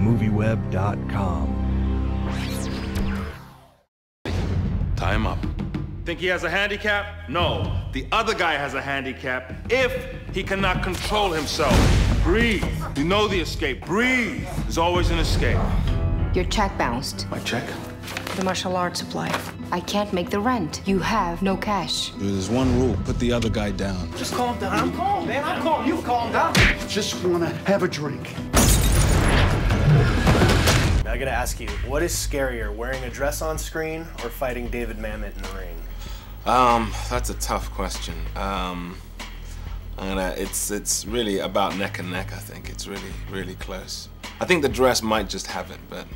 MovieWeb.com. Time up. Think he has a handicap? No. The other guy has a handicap if he cannot control himself. Breathe. You know the escape. Breathe. There's always an escape. Your check bounced. My check? The martial arts supply. I can't make the rent. You have no cash. There's one rule. Put the other guy down. Just calm down. I'm calm, man. I'm calm. You calm down. Just wanna have a drink. Now, I gotta ask you, what is scarier, wearing a dress on screen or fighting David Mamet in the ring? That's a tough question. It's really about neck and neck, I think. It's really close. I think the dress might just have it, but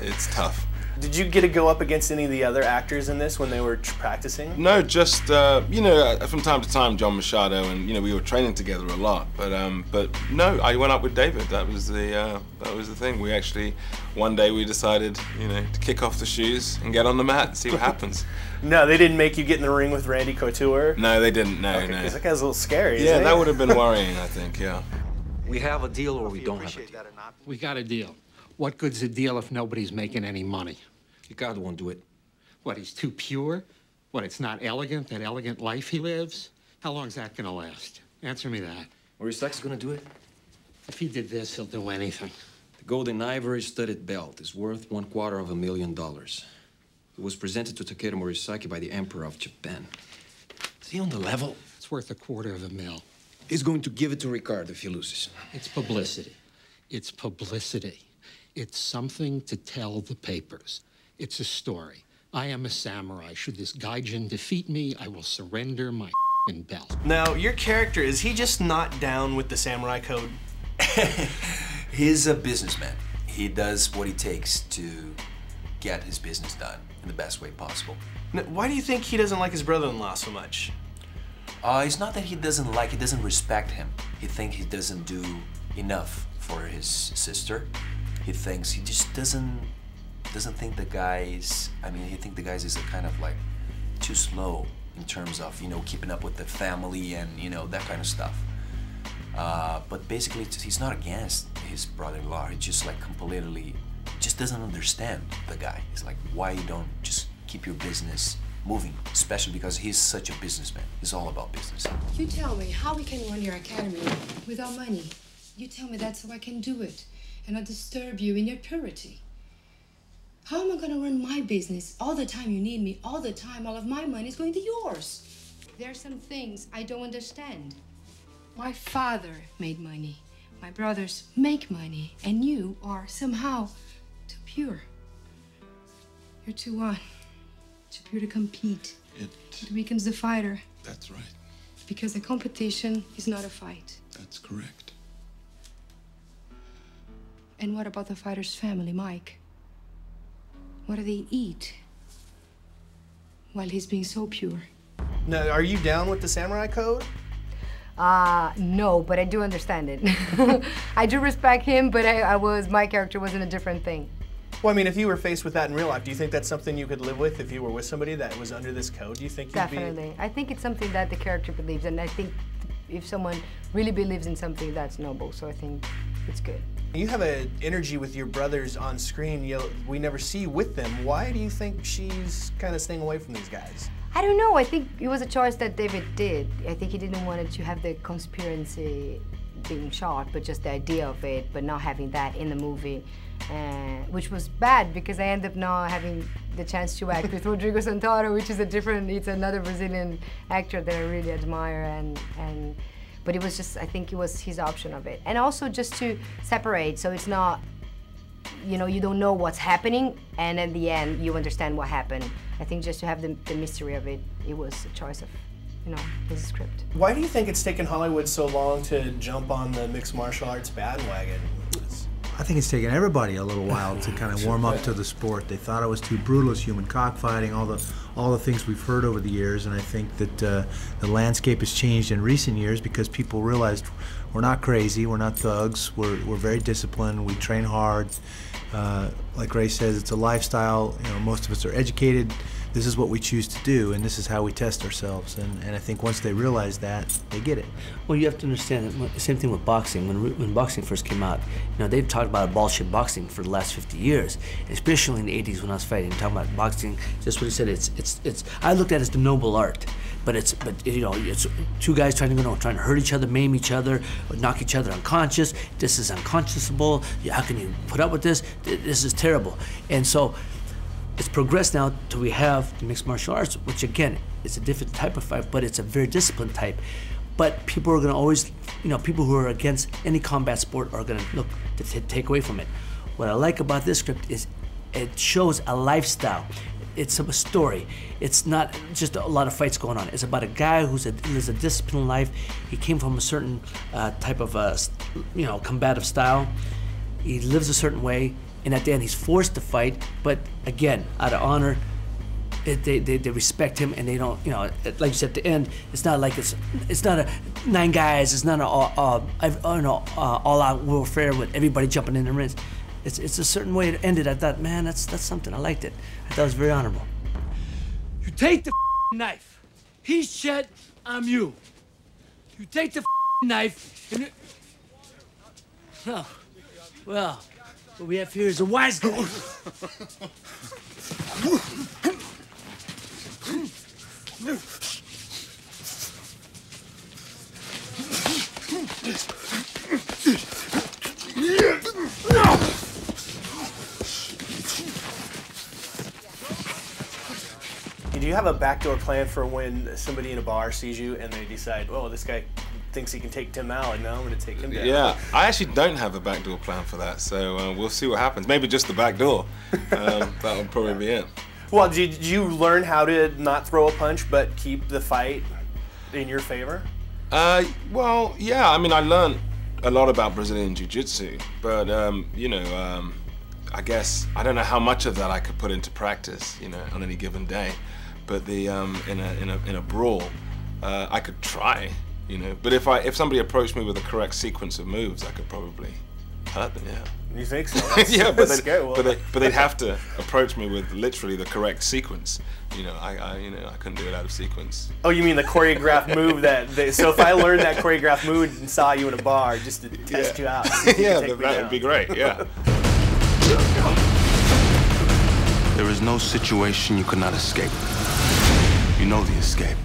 it's tough. Did you get to go up against any of the other actors in this when they were practicing? No, just, you know, from time to time, John Machado, and, you know, we were training together a lot. But no, I went up with David. That was the thing. We actually, one day we decided, you know, to kick off the shoes and get on the mat and see what happens. No, they didn't make you get in the ring with Randy Couture? No, they didn't, no, no. Because that guy's a little scary, Yeah, isn't that he? would have been worrying, I think, yeah. We have a deal or we don't have a deal. We got a deal. What good's a deal if nobody's making any money? Ricardo won't do it. What, he's too pure? What, it's not elegant, that elegant life he lives? How long's that gonna last? Answer me that. Or is Lex gonna do it? If he did this, he'll do anything. The gold and ivory studded belt is worth $250,000. It was presented to Takeru Morisaki by the Emperor of Japan. Is he on the level? It's worth $250,000. He's going to give it to Ricardo if he loses. It's publicity. It's publicity. It's something to tell the papers. It's a story. I am a samurai. Should this gaijin defeat me, I will surrender my belt. Now, your character, is he just not down with the samurai code? He's a businessman. He does what it takes to get his business done in the best way possible. Now, why do you think he doesn't like his brother-in-law so much? It's not that he doesn't respect him. He thinks he doesn't do enough for his sister. He thinks he just doesn't think the guys, he thinks the guys is a kind of like too slow in terms of, you know, keeping up with the family and, you know, that kind of stuff. But basically, he's not against his brother-in-law. He just like completely, just doesn't understand the guy. He's like, why you don't just keep your business moving? Especially because he's such a businessman. He's all about business. You tell me how we can run your academy without money. You tell me that so I can do it and not disturb you in your purity. How am I gonna run my business all the time you need me, all the time all of my money is going to yours? There are some things I don't understand. My father made money, my brothers make money, and you are somehow too pure. You're too pure to compete. It weakens the fighter. That's right. Because a competition is not a fight. That's correct. And what about the fighter's family, Mike? What do they eat while he's being so pure? Now, are you down with the samurai code? No, but I do understand it. I do respect him, but my character was in a different thing. Well, I mean, if you were faced with that in real life, do you think that's something you could live with if you were with somebody that was under this code? Do you think you'd Definitely. I think it's something that the character believes, and I think if someone really believes in something, that's noble, so I think it's good. You have an energy with your brothers on screen we never see with them. Why do you think she's kind of staying away from these guys? I don't know. I think it was a choice that David did. I think he didn't want it to have the conspiracy being shot, but just the idea of it, but not having that in the movie, which was bad because I ended up not having the chance to act with Rodrigo Santoro, which is it's another Brazilian actor that I really admire, but it was just, I think it was his option of it. And also just to separate, so it's not, you know, you don't know what's happening, and at the end, you understand what happened. I think just to have the mystery of it, it was a choice of, you know, his script. Why do you think it's taken Hollywood so long to jump on the mixed martial arts bandwagon? I think it's taken everybody a little while to kind of warm up to the sport. They thought it was too brutal, it's human cockfighting, all the things we've heard over the years, and I think that the landscape has changed in recent years because people realized we're not crazy, we're not thugs, we're very disciplined, we train hard. Like Ray says, it's a lifestyle. You know, most of us are educated, this is what we choose to do, and this is how we test ourselves. And I think once they realize that, they get it. Well, you have to understand that the same thing with boxing. When boxing first came out, you know, they've talked about bullshit boxing for the last 50 years, especially in the 80s when I was fighting. Talking about boxing, just what he said. It's I looked at it as the noble art. But you know, it's two guys trying to hurt each other, maim each other, or knock each other unconscious. This is unconscionable. How can you put up with this? This is terrible. And so it's progressed now till we have the mixed martial arts, which again, it's a different type of fight, but it's a very disciplined type. But people are gonna always, you know, people who are against any combat sport are gonna look to take away from it. What I like about this script is it shows a lifestyle. It's a story. It's not just a lot of fights going on. It's about a guy who lives a disciplined life. He came from a certain type of, you know, combative style. He lives a certain way, and at the end he's forced to fight. But again, out of honor, they respect him, and they don't, you know, like you said at the end. It's not like it's not a 9 guys. It's not an all-out warfare with everybody jumping in the ring. It's a certain way it ended. I thought, man, that's something. I liked it. I thought it was very honorable. You take the knife. He's Chet, I'm you. You take the knife and... Oh, well, what we have here is a wise guy. Do you have a backdoor plan for when somebody in a bar sees you and they decide, oh, this guy thinks he can take Tim Allen, now I'm going to take him down? Yeah, I actually don't have a backdoor plan for that, so we'll see what happens. Maybe just the back door. That'll probably be it. Well, did you learn how to not throw a punch but keep the fight in your favor? Well, yeah, I mean, I learned a lot about Brazilian Jiu-Jitsu, but, you know, I guess, I don't know how much of that I could put into practice, you know, on any given day. But the in a brawl, I could try, you know. But if somebody approached me with the correct sequence of moves, I could probably hurt them. Yeah. You think so? Yeah, but they'd have to approach me with literally the correct sequence. You know, I couldn't do it out of sequence. Oh, you mean the choreographed move so if I learned that choreographed move and saw you in a bar just to test you out, yeah, that would be great. Yeah. There is no situation you could not escape. You know the escape.